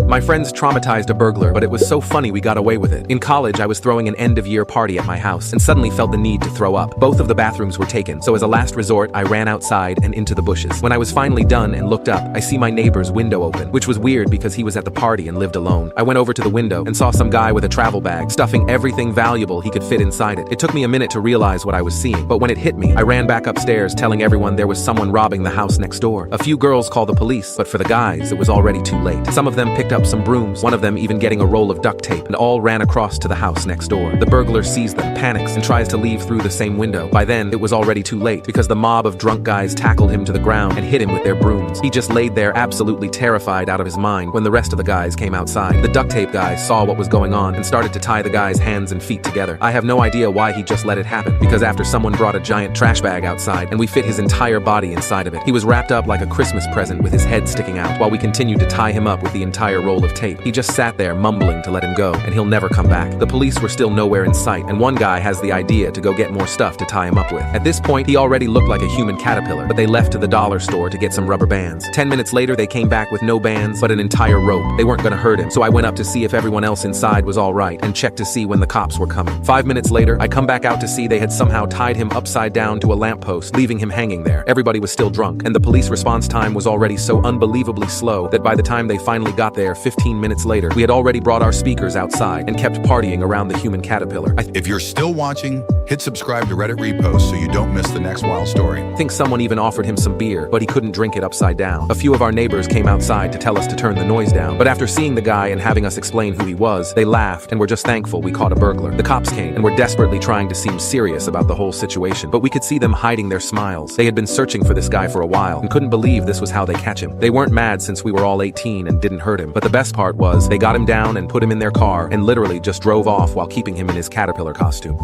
My friends traumatized a burglar, but it was so funny we got away with it. In college, I was throwing an end-of-year party at my house and suddenly felt the need to throw up. Both of the bathrooms were taken, so as a last resort, I ran outside and into the bushes. When I was finally done and looked up, I see my neighbor's window open, which was weird because he was at the party and lived alone. I went over to the window and saw some guy with a travel bag, stuffing everything valuable he could fit inside it. It took me a minute to realize what I was seeing, but when it hit me, I ran back upstairs telling everyone there was someone robbing the house next door. A few girls called the police, but for the guys, it was already too late. Some of them picked up some brooms, one of them even getting a roll of duct tape, and all ran across to the house next door. The burglar sees them, panics, and tries to leave through the same window. By then, it was already too late, because the mob of drunk guys tackled him to the ground and hit him with their brooms. He just laid there absolutely terrified out of his mind when the rest of the guys came outside. The duct tape guys saw what was going on and started to tie the guy's hands and feet together. I have no idea why he just let it happen, because after someone brought a giant trash bag outside and we fit his entire body inside of it. He was wrapped up like a Christmas present with his head sticking out while we continued to tie him up with the entire roll of tape. He just sat there mumbling to let him go, and he'll never come back. The police were still nowhere in sight, and one guy has the idea to go get more stuff to tie him up with. At this point, he already looked like a human caterpillar, but they left to the dollar store to get some rubber bands. 10 minutes later, they came back with no bands, but an entire rope. They weren't gonna hurt him, so I went up to see if everyone else inside was all right, and checked to see when the cops were coming. 5 minutes later, I come back out to see they had somehow tied him upside down to a lamppost, leaving him hanging there. Everybody was still drunk, and the police response time was already so unbelievably slow that by the time they finally got there 15 minutes later, we had already brought our speakers outside and kept partying around the human caterpillar. If you're still watching, hit subscribe to Reddit Repost so you don't miss the next wild story. I think someone even offered him some beer, but he couldn't drink it upside down. A few of our neighbors came outside to tell us to turn the noise down, but after seeing the guy and having us explain who he was, they laughed and were just thankful we caught a burglar. The cops came and were desperately trying to seem serious about the whole situation, but we could see them hiding their smiles. They had been searching for this guy for a while and couldn't believe this was how they catch him. They weren't mad since we were all 18 and didn't hurt him, but the best part was they got him down and put him in their car and literally just drove off while keeping him in his caterpillar costume.